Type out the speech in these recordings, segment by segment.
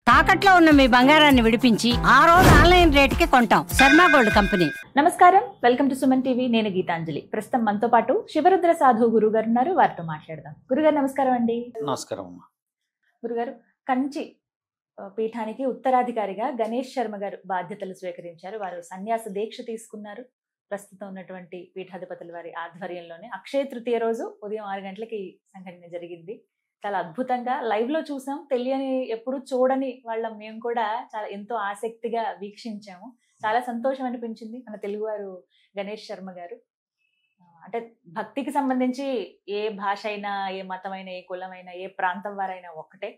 తాకట్లో ఉన్న మీ బంగారాన్ని విడిపించి ఆ రోజు ఆన్లైన్ రేటుకి కొంటాం. Sharma gold company. నమస్కారం, వెల్కమ్ టు సుమన్ టీవీ. నేను గీతాంజలి. ప్రస్తుతం మనతో పాటు శివరుద్ర సాధు గురుగారు ఉన్నారు. వారితో మాట్లాడదాం. గురుగారు నమస్కారం అండి. నమస్కారం అమ్మా. గురుగారు, కంచి పీఠానికి ఉత్తరాధికారిగా గణేష్ శర్మ గారు బాధ్యతలు స్వీకరించారు. వారు సన్యాస దీక్ష తీసుకున్నారు. ప్రస్తుతం ఉన్నటువంటి పీఠాధిపతుల వారి ఆధ్వర్యంలోనే అక్షయ తృతీయ రోజు ఉదయం 6 గంటలకి సంఘటన జరిగింది. చాలా అద్భుతంగా లైవ్ లో చూసాం. తెలియని, ఎప్పుడు చూడని వాళ్ళం మేము కూడా చాలా ఎంతో ఆసక్తిగా వీక్షించాము. చాలా సంతోషం అనిపించింది. మన తెలుగువారు గణేష్ శర్మ గారు అంటే భక్తికి సంబంధించి ఏ భాష అయినా, ఏ మతమైనా, ఏ కులమైనా, ఏ ప్రాంతం వారైనా ఒక్కటే.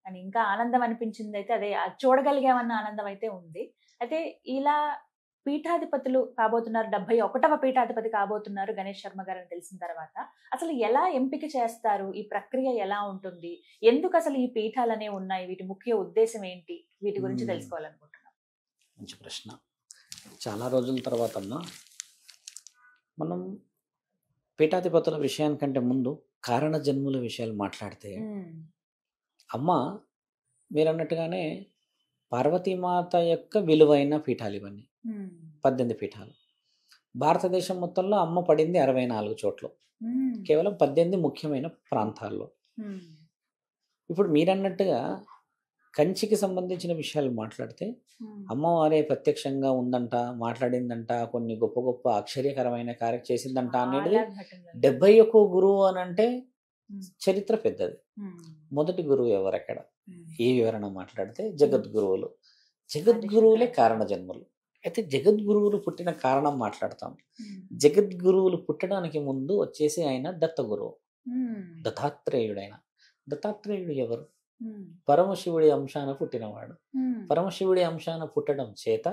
అని ఇంకా ఆనందం అనిపించింది అయితే అదే, చూడగలిగామన్న ఆనందం అయితే ఉంది. అయితే ఇలా పీఠాధిపతులు కాబోతున్నారు, 71వ పీఠాధిపతి కాబోతున్నారు గణేష్ శర్మ గారు అని తెలిసిన తర్వాత అసలు ఎలా ఎంపిక చేస్తారు? ఈ ప్రక్రియ ఎలా ఉంటుంది? ఎందుకు అసలు ఈ పీఠాలనే ఉన్నాయి? వీటి ముఖ్య ఉద్దేశం ఏంటి? వీటి గురించి తెలుసుకోవాలనుకుంటున్నాం. మంచి ప్రశ్న. చాలా రోజుల తర్వాత అమ్మా మనం పీఠాధిపతుల విషయానికంటే ముందు కారణ జన్ముల విషయాలు మాట్లాడితే, అమ్మ మీరు అన్నట్టుగానే పార్వతీమాత యొక్క విలువైన పీఠాలు ఇవన్నీ 18 పీఠాలు. భారతదేశం మొత్తంలో అమ్మ పడింది 64 చోట్ల, కేవలం 18 ముఖ్యమైన ప్రాంతాల్లో. ఇప్పుడు మీరన్నట్టుగా కంచికి సంబంధించిన విషయాలు మాట్లాడితే అమ్మవారే ప్రత్యక్షంగా ఉందంట, మాట్లాడిందంట, కొన్ని గొప్ప గొప్ప ఆశ్చర్యకరమైన కార్యం చేసిందంట అనేది 71 గురువు అని అంటే చరిత్ర పెద్దది. మొదటి గురువు ఎవరక్కడ? ఈ వివరణ మాట్లాడితే జగద్గురువులు. జగద్గురువులే కారణ జన్మలు. అయితే జగద్గురువులు పుట్టిన కారణం మాట్లాడతాం. జగద్గురువులు పుట్టడానికి ముందు వచ్చేసి ఆయన దత్తగురువు, దత్తాత్రేయుడైన. దత్తాత్రేయుడు ఎవరు? పరమశివుడి అంశాన పుట్టినవాడు. పరమశివుడి అంశాన పుట్టడం చేత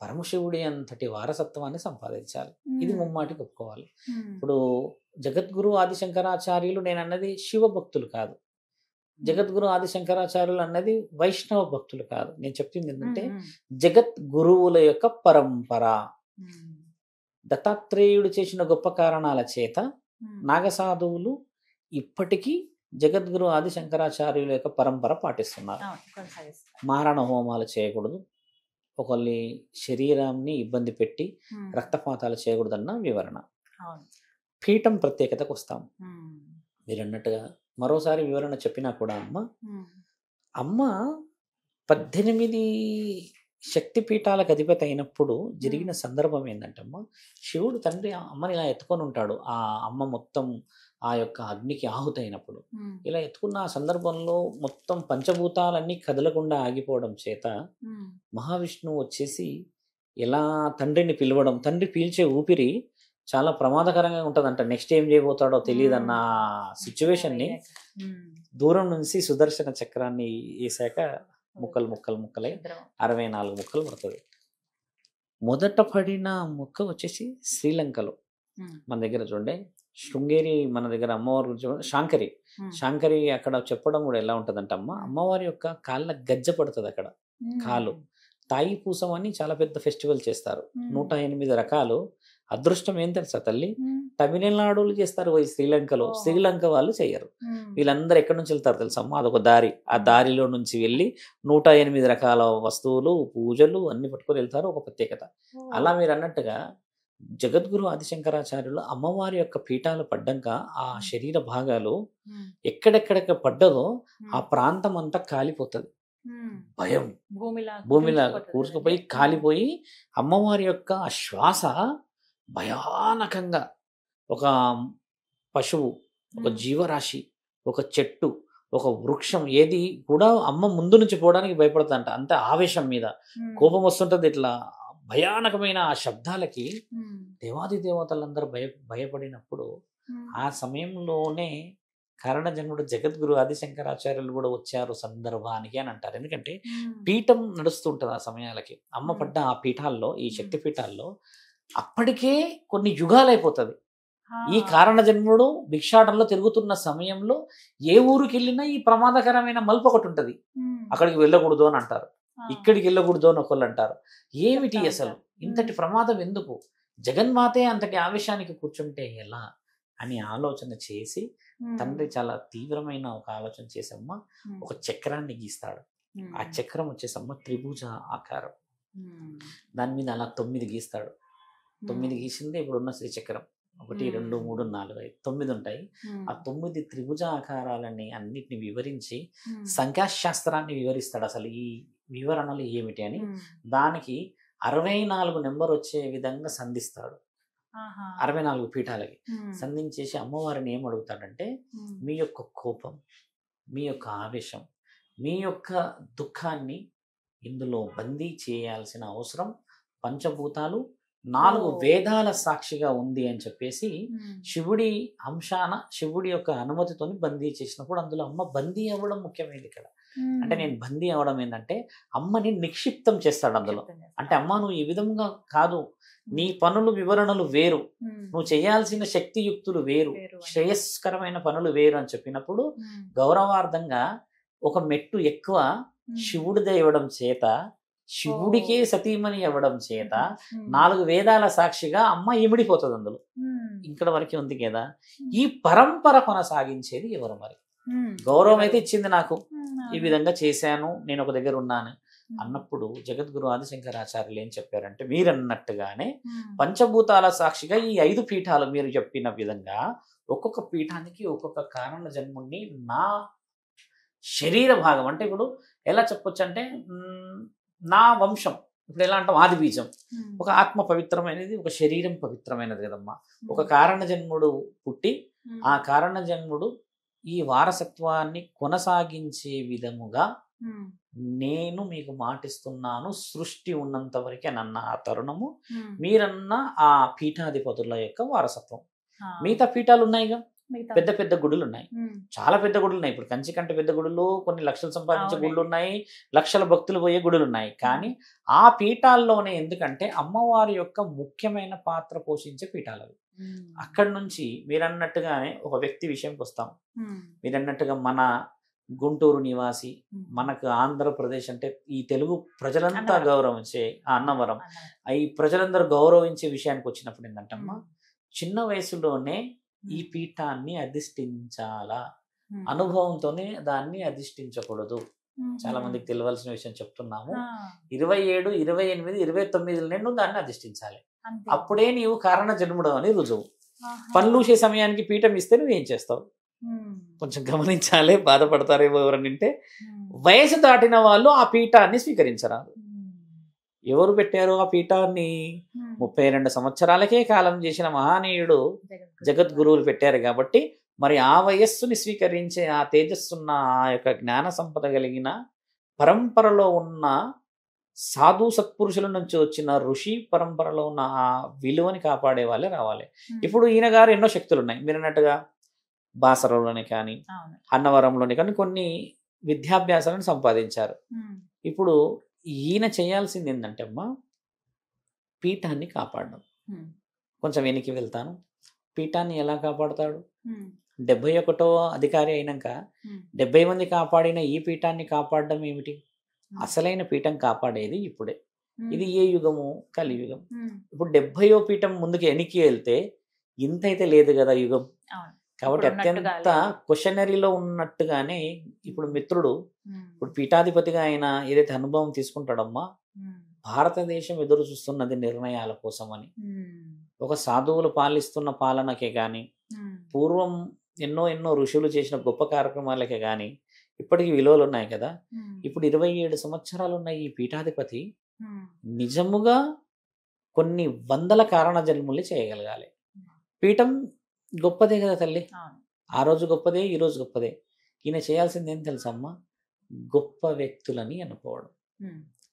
పరమశివుడి అంతటి వారసత్వాన్ని సంపాదించాలి. ఇది ముమ్మాటికి ఒప్పుకోవాలి. ఇప్పుడు జగద్గురు ఆదిశంకరాచార్యులు నేను అన్నది శివ భక్తులు కాదు, జగద్గురు ఆదిశంకరాచార్యులు అన్నది వైష్ణవ భక్తులు కాదు. నేను చెప్పింది ఏంటంటే జగద్గురువుల యొక్క పరంపర. దత్తాత్రేయుడు చేసిన గొప్ప కారణాల చేత నాగసాధువులు ఇప్పటికీ జగద్గురు ఆదిశంకరాచార్యుల యొక్క పరంపర పాటిస్తున్నారు. మారణ హోమాలు చేయకూడదు, ఒకళ్ళని శరీరాన్ని ఇబ్బంది పెట్టి రక్తపాతాలు చేయకూడదన్న వివరణ. పీఠం ప్రత్యేకతకు వస్తాం. మీరు అన్నట్టుగా మరోసారి వివరణ చెప్పినా కూడా అమ్మ 18 శక్తి పీఠాలకు అధిపతి అయినప్పుడు జరిగిన సందర్భం ఏంటంటే శివుడు తండ్రి అమ్మని ఇలా ఎత్తుకొని ఉంటాడు. ఆ అమ్మ మొత్తం ఆ యొక్క అగ్నికి ఆహుతైనప్పుడు ఇలా ఎత్తుకున్న ఆ సందర్భంలో మొత్తం పంచభూతాలన్నీ కదలకుండా ఆగిపోవడం చేత మహావిష్ణువు వచ్చేసి ఎలా తండ్రిని పిలవడం, తండ్రి పీల్చే ఊపిరి చాలా ప్రమాదకరంగా ఉంటుందంట. నెక్స్ట్ ఏం చేయబోతాడో తెలియదన్న సిచ్యువేషన్ని దూరం నుంచి సుదర్శన చక్రాన్ని వేసాక ముక్కలై 64 ముక్కలు పడుతుంది. మొదట పడిన ముక్క వచ్చేసి శ్రీలంకలో. మన దగ్గర చూడండి శృంగేరి, మన దగ్గర అమ్మవారి గురించి శాంకరి అక్కడ చెప్పడం కూడా ఎలా ఉంటుందంటే అమ్మవారి యొక్క కాళ్ళ గజ్జ పడుతుంది అక్కడ. కాలు తాయి పూసం అని చాలా పెద్ద ఫెస్టివల్ చేస్తారు. 108 రకాలు. అదృష్టం ఏం తెలుసా తల్లి, తమిళనాడులు చేస్తారు శ్రీలంకలో, శ్రీలంక వాళ్ళు చెయ్యరు. వీళ్ళందరూ ఎక్కడి నుంచి వెళ్తారు తెలుసమ్మా? అదొక దారి. ఆ దారిలో నుంచి వెళ్ళి 108 రకాల వస్తువులు, పూజలు అన్ని పట్టుకొని వెళ్తారు. ఒక ప్రత్యేకత. అలా మీరు అన్నట్టుగా జగద్గురు ఆదిశంకరాచార్యులు అమ్మవారి యొక్క పీఠాలు పడ్డాక ఆ శరీర భాగాలు ఎక్కడెక్కడ పడ్డదో ఆ ప్రాంతం అంతా కాలిపోతుంది. భయం, భూమిలా కూర్చుకుపోయి కాలిపోయి అమ్మవారి యొక్క శ్వాస భయానకంగా ఒక పశువు, ఒక జీవరాశి, ఒక చెట్టు, ఒక వృక్షం ఏది కూడా అమ్మ ముందు నుంచి పోవడానికి భయపడుతుందంట. అంత ఆవేశం మీద కోపం వస్తుంటది. ఇట్లా భయానకమైన ఆ శబ్దాలకి దేవాది దేవతలందరూ భయపడినప్పుడు ఆ సమయంలోనే కారణజన్ముడు జగద్గురు ఆదిశంకరాచార్యులు కూడా వచ్చారు సందర్భానికి అని అంటారు. ఎందుకంటే పీఠం నడుస్తుంటది ఆ సమయాలకి. అమ్మ పడ్డ ఆ పీఠాల్లో, ఈ శక్తి పీఠాల్లో అప్పటికే కొన్ని యుగాలు అయిపోతుంది. ఈ కారణజన్ముడు భిక్షాటంలో తిరుగుతున్న సమయంలో ఏ ఊరికి వెళ్ళినా ఈ ప్రమాదకరమైన మలుపు ఒకటి ఉంటది. అక్కడికి వెళ్ళకూడదు అని అంటారు, ఇక్కడికి వెళ్ళకూడదు అని ఒకళ్ళు అంటారు. ఏమిటి అసలు ఇంతటి ప్రమాదం ఎందుకు? జగన్మాతే అంతటి ఆవేశానికి కూర్చుంటే ఎలా అని ఆలోచన చేసి తండ్రి చాలా తీవ్రమైన ఒక ఆలోచన చేసమ్మ ఒక చక్రాన్ని గీస్తాడు. ఆ చక్రం వచ్చేసమ్మ త్రిభుజ ఆకారం. దాని మీద అలా 9 గీస్తాడు. 9 గీసిందే ఇప్పుడున్న శ్రీచక్రం. 1 2 3 4 5 9 ఉంటాయి. ఆ 9 త్రిభుజ ఆకారాలని అన్నిటిని వివరించి సంఖ్యాశాస్త్రాన్ని వివరిస్తాడు. అసలు ఈ వివరణలు ఏమిటి అని. దానికి 64 నెంబర్ వచ్చే విధంగా సంధిస్తాడు. 64 పీఠాలకి సంధించేసి అమ్మవారిని ఏం అడుగుతాడంటే, మీ యొక్క కోపం, మీ యొక్క ఆవేశం, మీ యొక్క దుఃఖాన్ని ఇందులో బందీ చేయాల్సిన అవసరం పంచభూతాలు 4 వేదాల సాక్షిగా ఉంది అని చెప్పేసి శివుడి అంశాన శివుడి యొక్క అనుమతితోని బందీ చేసినప్పుడు అందులో అమ్మ బందీ అవ్వడం ముఖ్యమైనది ఇక్కడ. అంటే నేను బందీ అవ్వడం ఏంటంటే అమ్మని నిక్షిప్తం చేస్తాడు అందులో. అంటే అమ్మ నువ్వు ఈ విధంగా కాదు, నీ పనులు వివరణలు వేరు, నువ్వు చేయాల్సిన శక్తియుక్తులు వేరు, శ్రేయస్కరమైన పనులు వేరు అని చెప్పినప్పుడు గౌరవార్థంగా ఒక మెట్టు ఎక్కువ శివుడిదే ఇవ్వడం చేత, శివుడికే సతీమణి అవ్వడం చేత 4 వేదాల సాక్షిగా అమ్మ ఇమిడిపోతుంది అందులో. ఇక్కడ వరకే ఉంది కదా. ఈ పరంపర కొనసాగించేది ఎవరు మరి? గౌరవం అయితే ఇచ్చింది నాకు, ఈ విధంగా చేశాను, నేను ఒక దగ్గర ఉన్నాను అన్నప్పుడు జగద్గురు ఆదిశంకరాచార్యులు ఏం చెప్పారంటే, మీరన్నట్టుగానే పంచభూతాల సాక్షిగా ఈ 5 పీఠాలు మీరు చెప్పిన విధంగా ఒక్కొక్క పీఠానికి ఒక్కొక్క కారణ జన్ముడిని నా శరీర భాగం, అంటే ఇప్పుడు ఎలా చెప్పొచ్చు అంటే నా వంశం, ఇప్పుడు ఎలా అంటాం ఆది బీజం, ఒక ఆత్మ పవిత్రమైనది, ఒక శరీరం పవిత్రమైనది కదమ్మా. ఒక కారణ జన్ముడు పుట్టి ఆ కారణ జన్ముడు ఈ వారసత్వాన్ని కొనసాగించే విధముగా నేను మీకు మాటిస్తున్నాను, సృష్టి ఉన్నంత వరకే నన్న ఆ తరుణము మీరన్న ఆ పీఠాధిపతుల యొక్క వారసత్వం. మిగతా పీఠాలు ఉన్నాయిగా, పెద్ద పెద్ద గుడులు ఉన్నాయి, చాలా పెద్ద గుడులు ఉన్నాయి. ఇప్పుడు కంచి కంటే పెద్ద గుడులు, కొన్ని లక్షలు సంపాదించే గుడులు ఉన్నాయి, లక్షల భక్తులు పోయే గుడులు ఉన్నాయి. కానీ ఆ పీఠాల్లోనే ఎందుకంటే అమ్మవారి యొక్క ముఖ్యమైన పాత్ర పోషించే పీఠాలు అవి. అక్కడి నుంచి మీరన్నట్టుగానే ఒక వ్యక్తి విషయంకి వస్తాం. మీరన్నట్టుగా మన గుంటూరు నివాసి, మనకు ఆంధ్రప్రదేశ్ అంటే ఈ తెలుగు ప్రజలంతా గౌరవించే అన్నవరం, ఈ ప్రజలందరూ గౌరవించే విషయానికి వచ్చినప్పుడు ఏంటంటమ్మా, చిన్న వయసులోనే ఈ పీఠాన్ని అధిష్ఠించాలా, అనుభవంతోనే దాన్ని అధిష్ఠించకూడదు. చాలా మందికి తెలియాల్సిన విషయం చెప్తున్నాము. 27, 28, 29 నువ్వు దాన్ని అధిష్ఠించాలి. అప్పుడే నీవు కారణ జన్ముడు అని రుజువు. పనులూసే సమయానికి పీఠం ఇస్తే నువ్వేం చేస్తావు కొంచెం గమనించాలి. బాధపడతారేమో ఎవరనంటే, వయసు దాటిన వాళ్ళు ఆ పీఠాన్ని స్వీకరించరాదు. ఎవరు పెట్టారు ఆ పీఠాన్ని? 32 సంవత్సరాలకే కాలం చేసిన మహానీయుడు జగద్గురువులు పెట్టారు. కాబట్టి మరి ఆ వయస్సుని స్వీకరించే ఆ తేజస్సున్న ఆ యొక్క జ్ఞాన సంపద కలిగిన పరంపరలో ఉన్న సాధు సత్పురుషుల నుంచి వచ్చిన ఋషి పరంపరలో ఉన్న ఆ విలువని కాపాడే వాళ్ళే రావాలి. ఇప్పుడు ఈయన గారు ఎన్నో శక్తులు ఉన్నాయి. మీరు అన్నట్టుగా బాసరలోనే కానీ అన్నవరంలోనే కానీ కొన్ని విద్యాభ్యాసాలను సంపాదించారు. ఇప్పుడు ఈయన చేయాల్సింది ఏంటంటే అమ్మా, పీఠాన్ని కాపాడడం. కొంచెం వెనక్కి వెళ్తాను. పీఠాన్ని ఎలా కాపాడుతాడు? 71వ అధికారి అయినాక 70 మంది కాపాడిన ఈ పీఠాన్ని కాపాడడం ఏమిటి? అసలైన పీఠం కాపాడేది ఇప్పుడే. ఇది ఏ యుగము? కలియుగం. ఇప్పుడు 70వ పీఠం ముందుకు వెనక్కి వెళ్తే ఇంత అయితే లేదు కదా యుగం. కాబట్టి అత్యంత క్వశ్చనరీలో ఉన్నట్టుగానే ఇప్పుడు మిత్రుడు ఇప్పుడు పీఠాధిపతిగా ఆయన ఏదైతే అనుభవం తీసుకుంటాడమ్మా, భారతదేశం ఎదురు చూస్తున్నది నిర్ణయాల కోసమని. ఒక సాధువులు పాలిస్తున్న పాలనకే కానీ, పూర్వం ఎన్నో ఎన్నో ఋషులు చేసిన గొప్ప కార్యక్రమాలకే కానీ ఇప్పటికీ విలువలు ఉన్నాయి కదా. ఇప్పుడు 27 సంవత్సరాలు ఉన్న ఈ పీఠాధిపతి నిజముగా కొన్ని వందల కారణ జన్ముల్ని చేయగలగాలి. పీఠం గొప్పదే కదా తల్లి, ఆ రోజు గొప్పదే, ఈ రోజు గొప్పదే. ఈయన చేయాల్సింది ఏం తెలుసమ్మా? గొప్ప వ్యక్తులని ఎన్నుకోవడం,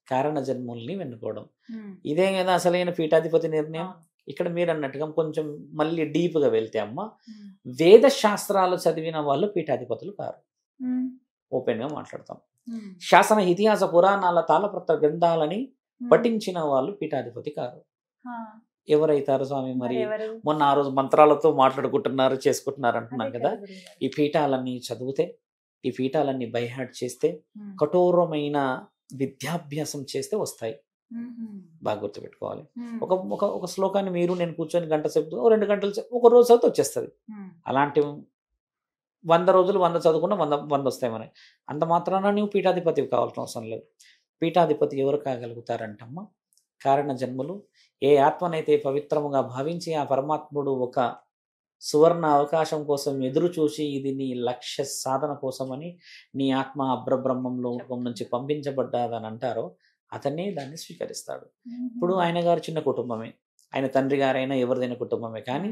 కారణ జన్ముల్ని వెన్నుకోవడం. ఇదే కదా అసలైన పీఠాధిపతి నిర్ణయం. ఇక్కడ మీరు అన్నట్టుగా కొంచెం మళ్ళీ డీప్గా వెళ్తే అమ్మ, వేద శాస్త్రాలు చదివిన వాళ్ళు పీఠాధిపతులు కారు. ఓపెన్గా మాట్లాడతాం. శాసన ఇతిహాస పురాణాల తాళపత్ర గ్రంథాలని పఠించిన వాళ్ళు పీఠాధిపతి కారు. ఎవరైతారు స్వామి? మరి మొన్న ఆ రోజు మంత్రాలతో మాట్లాడుకుంటున్నారు, చేసుకుంటున్నారు అంటున్నాం కదా. ఈ పీఠాలన్నీ చదివితే, ఈ పీఠాలన్నీ బైహార్ట్ చేస్తే, కఠోరమైన విద్యాభ్యాసం చేస్తే వస్తాయి. బాగా గుర్తుపెట్టుకోవాలి. ఒక శ్లోకాన్ని మీరు నేను కూర్చొని గంట సేపు, 2 గంటలు, ఒక రోజు చదివితే వచ్చేస్తుంది. అలాంటి 100 రోజులు 100 చదువుకున్నా 100 వస్తాయి మనకి. అంత మాత్రాన నువ్వు పీఠాధిపతి కావాల్సిన అవసరం లేదు. పీఠాధిపతి ఎవరు కాగలుగుతారంటమ్మా? కారణ జన్ములు. ఏ ఆత్మనైతే పవిత్రముగా భావించి ఆ పరమాత్ముడు ఒక సువర్ణ అవకాశం కోసం ఎదురు చూసి ఇది నీ లక్ష్య సాధన కోసమని నీ ఆత్మ అబ్రబ్రహ్మంలో నుంచి పంపించబడ్డాదని అంటారో అతనే దాన్ని స్వీకరిస్తాడు. ఇప్పుడు ఆయన గారు చిన్న కుటుంబమే, ఆయన తండ్రి గారైనా ఎవరిదైనా కుటుంబమే, కానీ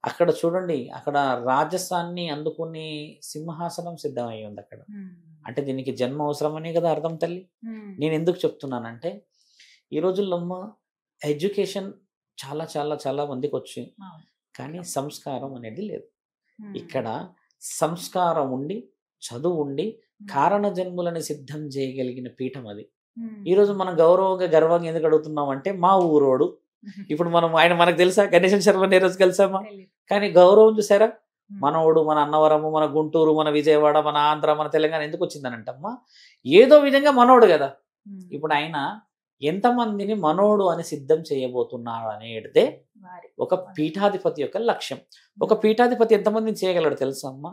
అక్కడ చూడండి, అక్కడ రాజసాన్ని అందుకునే సింహాసనం సిద్ధమై ఉంది అక్కడ. అంటే దీనికి జన్మ అవసరమనే కదా అర్థం తల్లి. నేను ఎందుకు చెప్తున్నానంటే ఈ రోజుల్లో అమ్మ ఎడ్యుకేషన్ చాలా చాలా చాలా మందికి వచ్చి, కానీ సంస్కారం అనేది లేదు. ఇక్కడ సంస్కారం ఉండి చదువు ఉండి కారణ జన్ములని సిద్ధం చేయగలిగిన పీఠం అది. ఈరోజు మనం గర్వంగా ఎందుకు అడుగుతున్నాం అంటే మా ఊరోడు. ఇప్పుడు మనం ఆయన మనకు తెలుసా? గణేశన్ శర్మ ఏ రోజు కలిసామా? కానీ గౌరవం చూసారా? మనోడు, మన అన్నవరము, మన గుంటూరు, మన విజయవాడ, మన ఆంధ్ర, మన తెలంగాణ ఎందుకు వచ్చిందనంటమ్మా? ఏదో విధంగా మనోడు కదా. ఇప్పుడు ఆయన ఎంతమందిని మనోడు అని సిద్ధం చేయబోతున్నాడు అనేదే ఒక పీఠాధిపతి యొక్క లక్ష్యం. ఒక పీఠాధిపతి ఎంతమందిని చేయగలడు తెలుసా అమ్మా?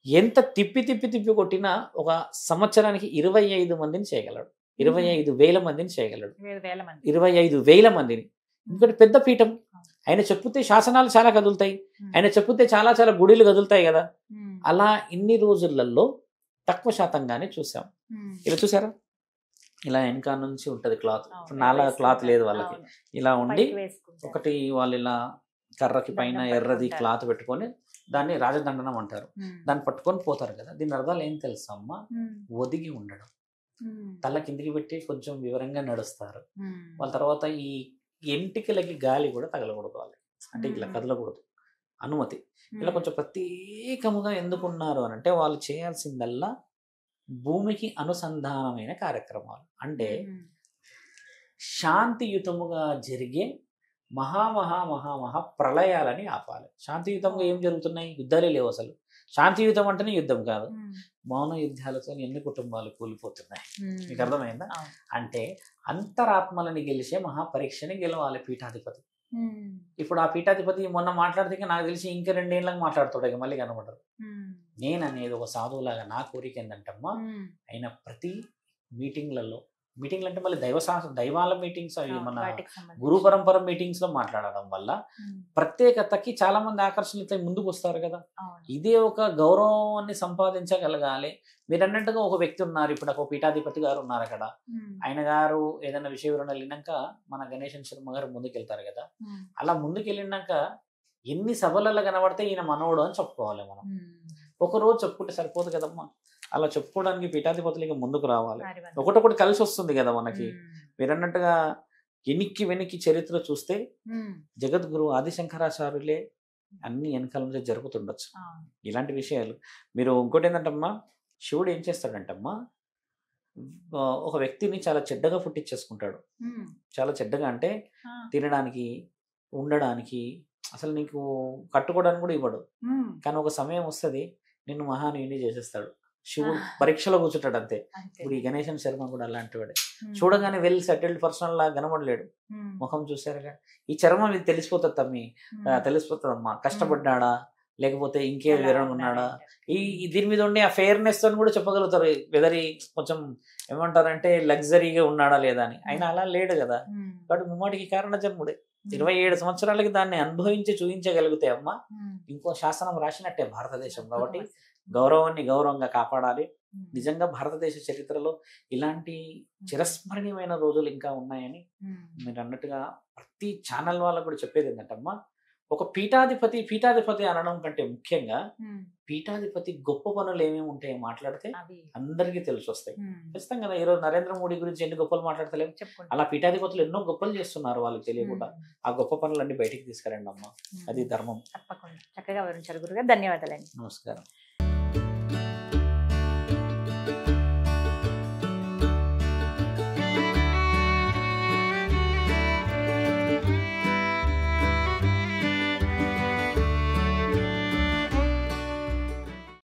ఎంత తిప్పి తిప్పి తిప్పి కొట్టినా ఒక సంవత్సరానికి 25 మందిని చేయగలడు. 25,000 మందిని చేయగలడు. 25,000 మందిని. ఎందుకంటే పెద్ద పీఠం. ఆయన చెప్పుతే శాసనాలు చాలా కదులుతాయి, ఆయన చెప్పుతే చాలా చాలా గుడిలు కదులుతాయి కదా. అలా ఇన్ని రోజులలో తక్కువ శాతంగానే చూసాం. ఇలా చూసారా? ఇలా వెనక నుంచి ఉంటది క్లాత్. నాలా క్లాత్ లేదు వాళ్ళకి. ఇలా ఉండి ఒకటి వాళ్ళు ఇలా కర్రకి పైన ఎర్రది క్లాత్ పెట్టుకొని దాన్ని రాజదండనం అంటారు. దాన్ని పట్టుకొని పోతారు కదా. దీని అర్థాలు ఏం తెలుసా అమ్మా? ఒదిగి ఉండడం, తల కిందికి పెట్టి కొంచెం వివరంగా నడుస్తారు. వాళ్ళ తర్వాత ఈ ఎంటికలకి గాలి కూడా తగలకూడదు వాళ్ళకి, అంటే ఇలా కదలకూడదు, అనుమతి. ఇలా కొంచెం ప్రత్యేకముగా ఎందుకున్నారు అని అంటే వాళ్ళు చేయాల్సిందల్లా భూమికి అనుసంధానమైన కార్యక్రమాలు. అంటే శాంతియుతముగా జరిగే మహా ప్రళయాలని ఆపాలి. శాంతియుతంగా ఏం జరుగుతున్నాయి? యుద్ధాలే లేవు అసలు. శాంతియుతం అంటేనే యుద్ధం కాదు. మౌన యుద్ధాలతో ఎన్ని కుటుంబాలు కూలిపోతున్నాయి. మీకు అర్థమైందా? అంటే అంతరాత్మలని గెలిచే మహాపరీక్షని గెలవాలి పీఠాధిపతి. ఇప్పుడు ఆ పీఠాధిపతి మొన్న మాట్లాడితే నాకు తెలిసి ఇంకా 2 ఏళ్ళకి మాట్లాడుతాడు, మళ్ళీ కనబడరు. నేను అనేది ఒక సాధువులాగా నా కోరిక ఏంటంటమ్మా, అయినా ప్రతి మీటింగ్లలో, మీటింగ్లు అంటే మళ్ళీ దైవాల మీటింగ్స్, అవి మన గురు పరంపర మీటింగ్స్ లో మాట్లాడడం వల్ల ప్రత్యేకతకి చాలా మంది ఆకర్షణలతో ముందుకు వస్తారు కదా. ఇదే ఒక గౌరవాన్ని సంపాదించగలగాలి. మీరు అన్నట్టుగా ఒక వ్యక్తి ఉన్నారు, ఇప్పుడు ఒక పీఠాధిపతి గారు ఉన్నారు అక్కడ. ఆయన గారు ఏదైనా విషయ వివరణ వెళ్ళినాక మన గణేశన్ శర్మ గారు ముందుకెళ్తారు కదా. అలా ముందుకెళ్ళినాక ఎన్ని సభలలో కనబడితే ఈయన మనోడు అని చెప్పుకోవాలి మనం. ఒకరోజు చెప్పుకుంటే సరిపోదు కదమ్మా. అలా చెప్పుకోవడానికి పీఠాధిపతులకి ముందుకు రావాలి. ఒకటొకటి కలిసి వస్తుంది కదా మనకి. మీరు అన్నట్టుగా వెనక్కి చరిత్ర చూస్తే జగద్గురు ఆదిశంకరాచార్యులే అన్ని వెనకాల నుంచి జరుగుతుండొచ్చు ఇలాంటి విషయాలు. మీరు ఇంకోటి ఏంటంటమ్మా, శివుడు ఏం చేస్తాడంటమ్మా, ఒక వ్యక్తిని చాలా చెడ్డగా పుట్టించేసుకుంటాడు. చాలా చెడ్డగా అంటే తినడానికి, ఉండడానికి, అసలు నీకు కట్టుకోవడానికి కూడా ఇవ్వడు. కానీ ఒక సమయం వస్తుంది నిన్ను మహానీయుని చేసేస్తాడు. శివుడు పరీక్షలో కూర్చుంటాడు అంతే. ఇప్పుడు ఈ గణేశన్ శర్మ కూడా అలాంటి వాడే. చూడగానే వెల్ సెటిల్డ్ పర్సన్ లా కనబడలేడు. ముఖం చూసారుగా, ఈ చర్మం ఇది తెలిసిపోతుంది తమ్మి, తెలిసిపోతుందమ్మా కష్టపడ్డాడా లేకపోతే ఇంకే వివరణ ఉన్నాడా. దీని మీద ఉండే ఆ ఫెయిర్నెస్ అని కూడా చెప్పగలుగుతారు. వెదర్ కొంచెం ఏమంటారంటే లగ్జరీగా ఉన్నాడా లేదా అని. ఆయన అలా లేడు కదా. కాబట్టి ముమ్మాటికి కారణ జన్ముడే. 27 సంవత్సరాలకి దాన్ని అనుభవించి చూపించగలిగితే అమ్మ ఇంకో శాసనం రాసినట్టే భారతదేశం. కాబట్టి గౌరవాన్ని గౌరవంగా కాపాడాలి. నిజంగా భారతదేశ చరిత్రలో ఇలాంటి చిరస్మరణీయమైన రోజులు ఇంకా ఉన్నాయని మీరు అన్నట్టుగా ప్రతి ఛానల్ వాళ్ళకు కూడా చెప్పేది ఏంటంటమ్మా, ఒక పీఠాధిపతి అనడం కంటే ముఖ్యంగా పీఠాధిపతి గొప్ప పనులు ఏమేమి ఉంటాయో మాట్లాడితే అందరికీ తెలిసి వస్తాయి. ఖచ్చితంగా కదా. ఈరోజు నరేంద్ర మోడీ గురించి ఎన్ని గొప్పలు మాట్లాడతలేము. అలా పీఠాధిపతులు ఎన్నో గొప్పలు చేస్తున్నారు, వాళ్ళకి తెలియకుండా. ఆ గొప్ప పనులన్నీ బయటికి తీసుకురండి అమ్మా, అది ధర్మం. తప్పకుండా చక్కగా వివరించారు గురుగారు. ధన్యవాదాలండి. నమస్కారం.